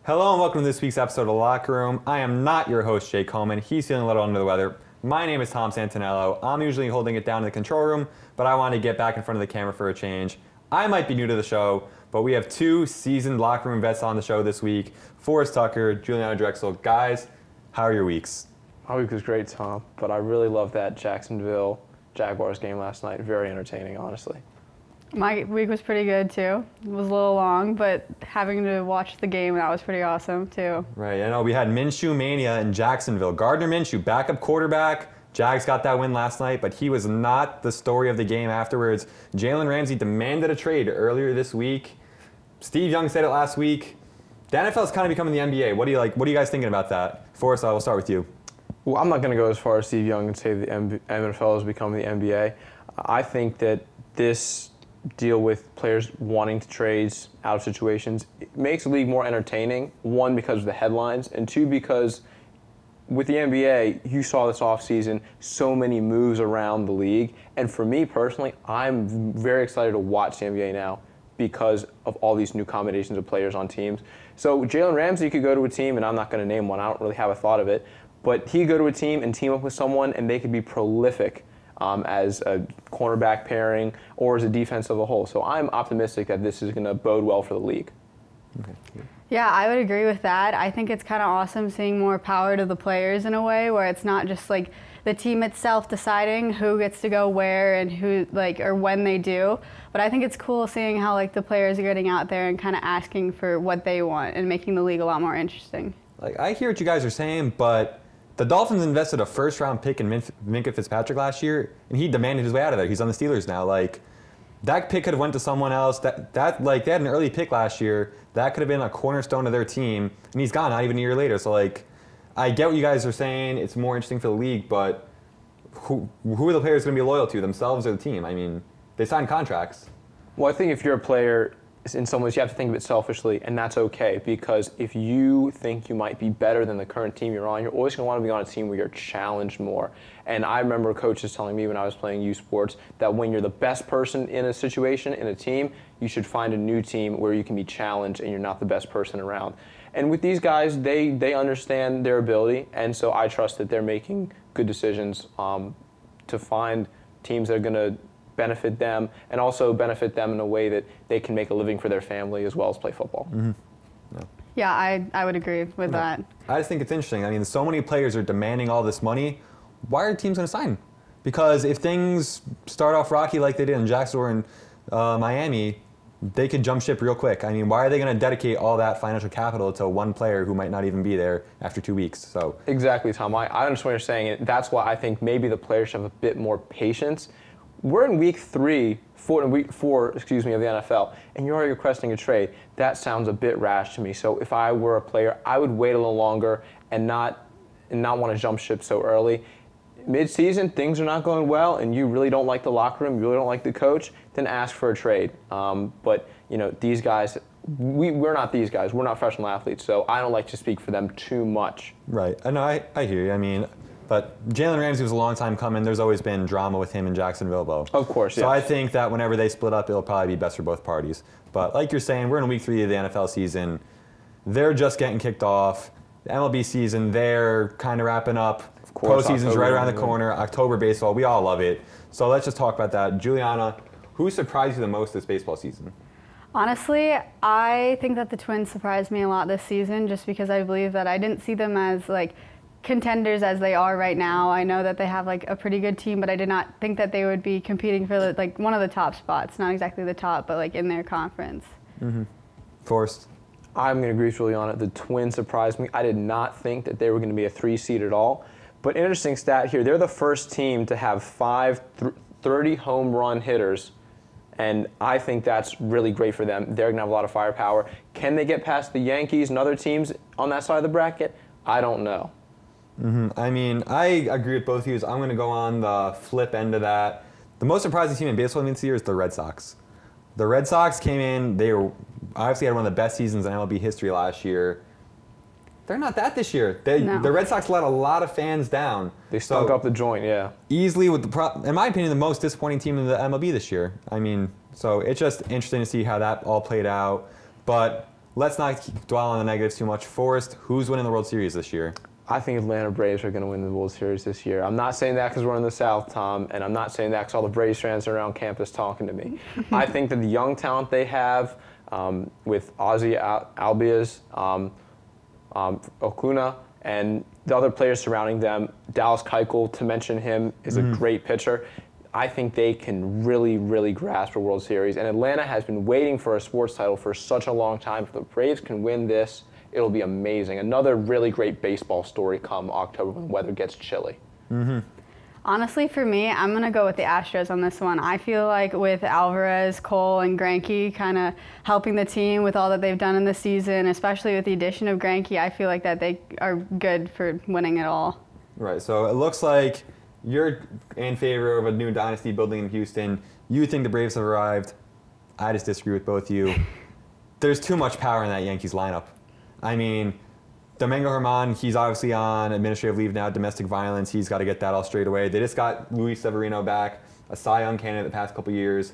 Hello and welcome to this week's episode of The Locker Room. I am not your host, Jay Coleman. He's feeling a little under the weather. My name is Tom Santaniello. I'm usually holding it down in the control room, but I wanted to get back in front of the camera for a change. I might be new to the show, but we have two seasoned locker room vets on the show this week. Forrest Tucker, Juliana Drechsel. Guys, how are your weeks? My week was great, Tom, but I really loved that Jacksonville Jaguars game last night. Very entertaining, honestly. My week was pretty good, too. It was a little long, but having to watch the game, that was pretty awesome, too. Right, I know we had Minshew Mania in Jacksonville. Gardner Minshew, backup quarterback. Jags got that win last night, but he was not the story of the game afterwards. Jalen Ramsey demanded a trade earlier this week. Steve Young said it last week. The NFL is kind of becoming the NBA. What are you guys thinking about that? Forrest, I will start with you. Well, I'm not going to go as far as Steve Young and say the NFL has become the NBA. I think that this deal with players wanting to trade out of situations makes the league more entertaining. One, because of the headlines, and two, because with the NBA, you saw this offseason, so many moves around the league. And for me personally, I'm very excited to watch the NBA now because of all these new combinations of players on teams. So Jalen Ramsey could go to a team, and I'm not going to name one. I don't really have a thought of it. But he could go to a team and team up with someone, and they could be prolific as a cornerback pairing or as a defense as a whole. So I'm optimistic that this is going to bode well for the league. Okay. Yeah, I would agree with that. I think it's kind of awesome seeing more power to the players in a way where it's not just like the team itself deciding who gets to go where and who or when they do. But I think it's cool seeing how the players are getting out there and kind of asking for what they want and making the league a lot more interesting. I hear what you guys are saying, but the Dolphins invested a first-round pick in Minkah Fitzpatrick last year, and he demanded his way out of there. He's on the Steelers now. That pick could have went to someone else. They had an early pick last year. That could have been a cornerstone of their team, and he's gone not even a year later. So, I get what you guys are saying. It's more interesting for the league, but who are the players going to be loyal to, themselves or the team? I mean, they signed contracts. Well, I think if you're a player, in some ways you have to think of it selfishly, and that's okay, because if you think you might be better than the current team you're on, you're always going to want to be on a team where you're challenged more. And I remember coaches telling me when I was playing youth sports that when you're the best person in a situation, in a team, you should find a new team where you can be challenged and you're not the best person around. And with these guys, they understand their ability, and so I trust that they're making good decisions to find teams that are going to benefit them and also benefit them in a way that they can make a living for their family as well as play football. Mm-hmm. No. Yeah, I would agree with that. I just think it's interesting. I mean, so many players are demanding all this money. Why are teams going to sign? Because if things start off rocky like they did in Jacksonville and Miami, they could jump ship real quick. I mean, why are they going to dedicate all that financial capital to one player who might not even be there after 2 weeks? So exactly, Tom. I understand what you're saying. That's why I think maybe the players should have a bit more patience. We're in week week four, of the NFL, and you're already requesting a trade. That sounds a bit rash to me. So if I were a player, I would wait a little longer and not want to jump ship so early. Mid-season, things are not going well, and you really don't like the locker room, you really don't like the coach, then ask for a trade. But these guys, we're not these guys. We're not professional athletes, so I don't like to speak for them too much. Right. I know. I hear you. I mean, but Jalen Ramsey was a long time coming. There's always been drama with him in Jacksonville, though. Of course, yes. So I think that whenever they split up, it'll probably be best for both parties. But like you're saying, we're in week 3 of the NFL season. They're just getting kicked off. The MLB season, they're kind of wrapping up. Of course, postseason's right around the corner. October baseball, we all love it. So let's just talk about that. Juliana, who surprised you the most this baseball season? Honestly, I think that the Twins surprised me a lot this season just because I believe that I didn't see them as contenders as they are right now. I know that they have a pretty good team, but I did not think that they would be competing for one of the top spots. Not exactly the top, but in their conference. Mm-hmm. Forrest? I'm going to agree with Juliana. The Twins surprised me. I did not think that they were going to be a 3 seed at all. But interesting stat here, they're the first team to have 30 home run hitters, and I think that's really great for them. They're going to have a lot of firepower. Can they get past the Yankees and other teams on that side of the bracket? I don't know. Mm-hmm. I mean, I agree with both of you. I'm going to go on the flip end of that. The most surprising team in baseball this year is the Red Sox. The Red Sox came in. They obviously had one of the best seasons in MLB history last year. They're not that this year. No. The Red Sox let a lot of fans down. They stunk up the joint, yeah. Easily, in my opinion, the most disappointing team in the MLB this year. I mean, so it's just interesting to see how that all played out. But let's not dwell on the negatives too much. Forrest, who's winning the World Series this year? I think Atlanta Braves are going to win the World Series this year. I'm not saying that because we're in the South, Tom, and I'm not saying that because all the Braves fans are around campus talking to me. I think that the young talent they have with Ozzy Albies, Okuna, and the other players surrounding them, Dallas Keuchel, to mention him, is a great pitcher. I think they can really, really grasp a World Series. And Atlanta has been waiting for a sports title for such a long time. If the Braves can win this, it'll be amazing. Another really great baseball story come October when the weather gets chilly. Honestly, for me, I'm going to go with the Astros on this one. I feel like with Alvarez, Cole, and Greinke kind of helping the team with all that they've done in the season, especially with the addition of Greinke, I feel like that they are good for winning it all. Right, so it looks like you're in favor of a new dynasty building in Houston. You think the Braves have arrived. I just disagree with both of you. There's too much power in that Yankees lineup. I mean, Domingo Germán, he's obviously on administrative leave now, domestic violence. He's got to get that all straight away. They just got Luis Severino back, a Cy Young candidate the past couple years.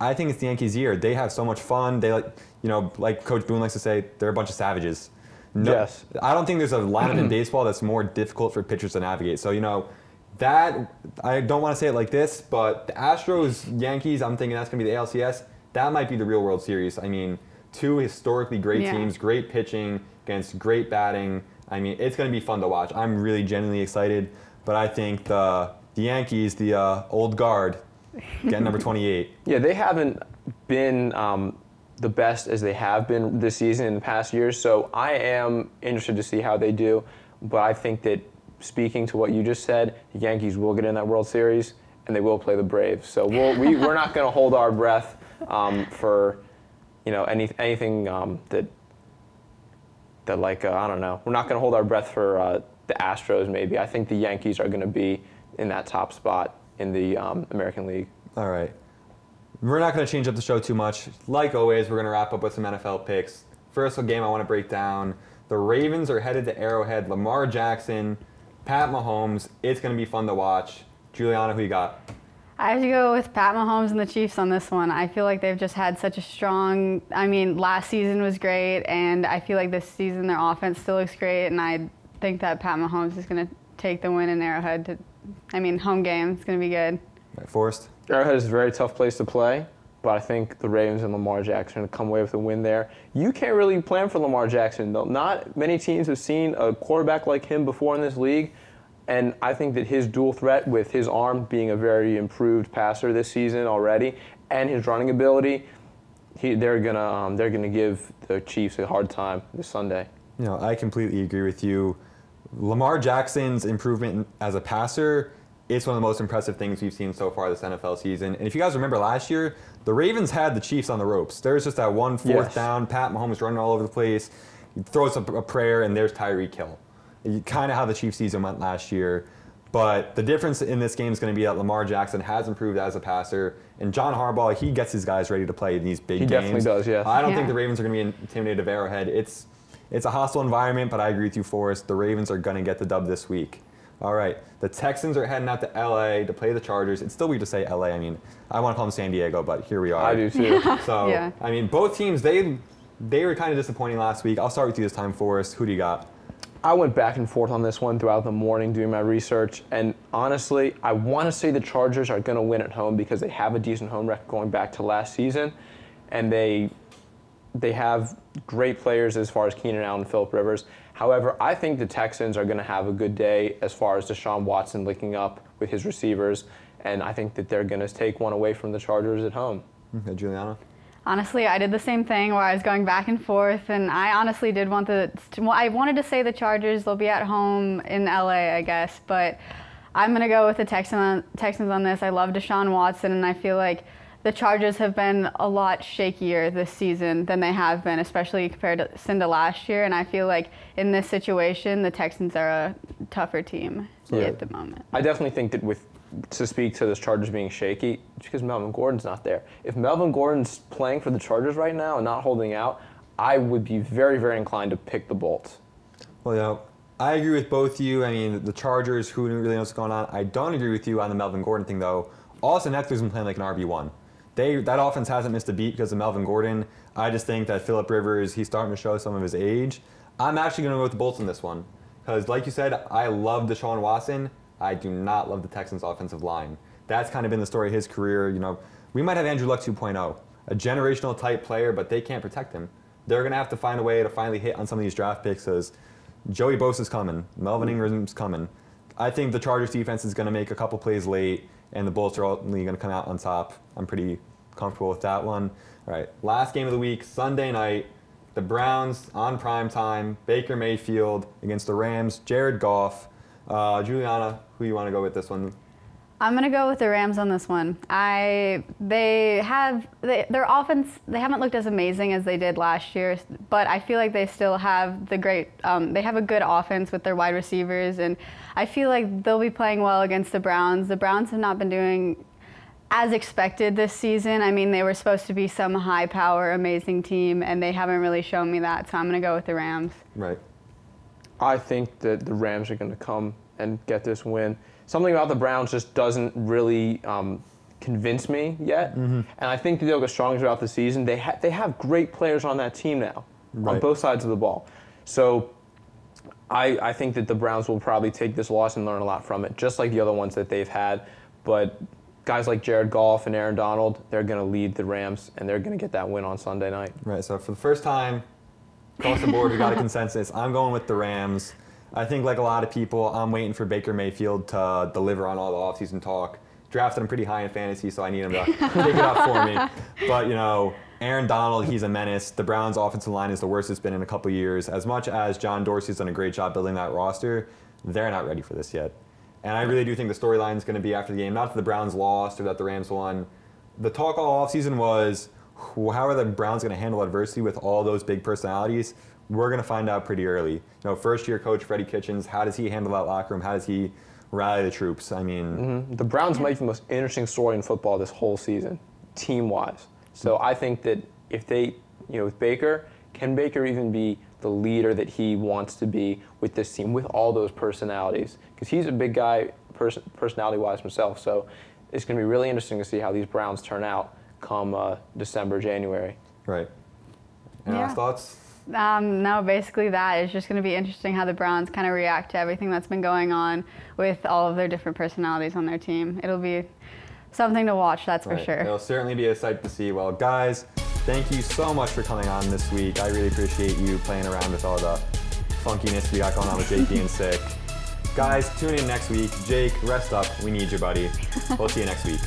I think it's the Yankees' year. They have so much fun. They like Coach Boone likes to say, they're a bunch of savages. No, Yes. I don't think there's a lineup in baseball that's more difficult for pitchers to navigate. So, that, I don't want to say it like this, but the Astros, Yankees, I'm thinking that's going to be the ALCS. That might be the real World Series. I mean, two historically great teams, great pitching against great batting. I mean, it's going to be fun to watch. I'm really genuinely excited, but I think the Yankees, the old guard, get number 28. Yeah, they haven't been the best as they have been this season in the past years, so I am interested to see how they do, but I think that speaking to what you just said, the Yankees will get in that World Series, and they will play the Braves. So we're not going to hold our breath for anything that I don't know. We're not going to hold our breath for the Astros. Maybe I think the Yankees are going to be in that top spot in the American League. All right. We're not going to change up the show too much. Like always, we're going to wrap up with some NFL picks. First game I want to break down. The Ravens are headed to Arrowhead. Lamar Jackson, Pat Mahomes. It's going to be fun to watch. Juliana, who you got? I have to go with Pat Mahomes and the Chiefs on this one. I feel like they've just had such a strong, last season was great, and I feel like this season their offense still looks great, and I think that Pat Mahomes is going to take the win in Arrowhead. Home game. It's going to be good. Right, Forrest? Arrowhead is a very tough place to play, but I think the Ravens and Lamar Jackson are going to come away with a win there. You can't really plan for Lamar Jackson, though. Not many teams have seen a quarterback like him before in this league, and I think that his dual threat with his arm being a very improved passer this season already and his running ability, they're gonna give the Chiefs a hard time this Sunday. I completely agree with you. Lamar Jackson's improvement as a passer, it's one of the most impressive things we've seen so far this NFL season. And if you guys remember last year, the Ravens had the Chiefs on the ropes. There's just that one fourth down, Pat Mahomes running all over the place. He throws a prayer, and there's Tyreek Hill. Kind of how the Chiefs season went last year. But the difference in this game is going to be that Lamar Jackson has improved as a passer, and John Harbaugh, he gets his guys ready to play in these big games. He definitely does, yes. I don't think the Ravens are going to be intimidated of Arrowhead. It's a hostile environment, but I agree with you, Forrest. The Ravens are going to get the dub this week. All right, the Texans are heading out to L.A. to play the Chargers. It's still weird to say L.A. I want to call them San Diego, but here we are. I do too. So, yeah. Both teams, they were kind of disappointing last week. I'll start with you this time, Forrest. Who do you got? I went back and forth on this one throughout the morning doing my research, and honestly, I want to say the Chargers are going to win at home because they have a decent home record going back to last season, and they have great players as far as Keenan Allen and Phillip Rivers. However, I think the Texans are going to have a good day as far as Deshaun Watson linking up with his receivers, and I think that they're going to take one away from the Chargers at home. Okay, Juliana? Honestly, I did the same thing where I was going back and forth, and I honestly did want I wanted to say the Chargers, they'll be at home in LA, I guess, but I'm going to go with the Texans on this. I love Deshaun Watson, and I feel like the Chargers have been a lot shakier this season than they have been, especially compared to last year, and I feel like in this situation, the Texans are a tougher team at the moment. I definitely think that to speak to the Chargers being shaky, it's because Melvin Gordon's not there. If Melvin Gordon's playing for the Chargers right now and not holding out, I would be very, very inclined to pick the Bolts. Well, I agree with both of you. The Chargers, who really knows what's going on. I don't agree with you on the Melvin Gordon thing, though. Austin Eckler's been playing like an RB1. that offense hasn't missed a beat because of Melvin Gordon. I just think that Phillip Rivers, he's starting to show some of his age. I'm actually going to go with the Bolts in this one because, like you said, I love Deshaun Watson. I do not love the Texans' offensive line. That's kind of been the story of his career. You know, we might have Andrew Luck 2.0, a generational type player, but they can't protect him. They're going to have to find a way to finally hit on some of these draft picks because Joey Bosa's coming, Melvin Ingram's coming. I think the Chargers defense is going to make a couple plays late, and the Bolts are ultimately going to come out on top. I'm pretty comfortable with that one. All right, last game of the week, Sunday night, the Browns on prime time, Baker Mayfield against the Rams, Jared Goff. Juliana, who you want to go with this one? I'm gonna go with the Rams on this one. Their offense, they haven't looked as amazing as they did last year, but I feel like they still have they have a good offense with their wide receivers, and I feel like they'll be playing well against the Browns. The Browns have not been doing as expected this season. I mean, they were supposed to be some high power, amazing team, and they haven't really shown me that, so I'm gonna go with the Rams. Right. I think that the Rams are going to come and get this win. Something about the Browns just doesn't really convince me yet. And I think they'll get stronger throughout the season. They have great players on that team now, on both sides of the ball. So I think that the Browns will probably take this loss and learn a lot from it, just like the other ones that they've had. But guys like Jared Goff and Aaron Donald, they're going to lead the Rams, and they're going to get that win on Sunday night. Right, so for the first time, across the board, we got a consensus. I'm going with the Rams. I think, like a lot of people, I'm waiting for Baker Mayfield to deliver on all the offseason talk. Drafted him pretty high in fantasy, so I need him to take it up for me. But, you know, Aaron Donald, he's a menace. The Browns' offensive line is the worst it's been in a couple years. As much as John Dorsey's done a great job building that roster, they're not ready for this yet. And I really do think the storyline is going to be after the game, not that the Browns lost or that the Rams won. The talk all offseason was, how are the Browns going to handle adversity with all those big personalities? We're going to find out pretty early. You know, first-year coach Freddie Kitchens, how does he handle that locker room? How does he rally the troops? I mean... The Browns might be the most interesting story in football this whole season, team-wise. So I think that if they, you know, with Baker, can Baker even be the leader that he wants to be with this team, with all those personalities? Because he's a big guy, personality-wise himself. So it's going to be really interesting to see how these Browns turn out come December, January. Right. Any last thoughts? No, basically that. It's just going to be interesting how the Browns kind of react to everything that's been going on with all of their different personalities on their team. It'll be something to watch, that's for sure. It'll certainly be a sight to see. Well, guys, thank you so much for coming on this week. I really appreciate you playing around with all the funkiness we got going on with Jake being sick. Guys, tune in next week. Jake, rest up. We need you, buddy. We'll see you next week.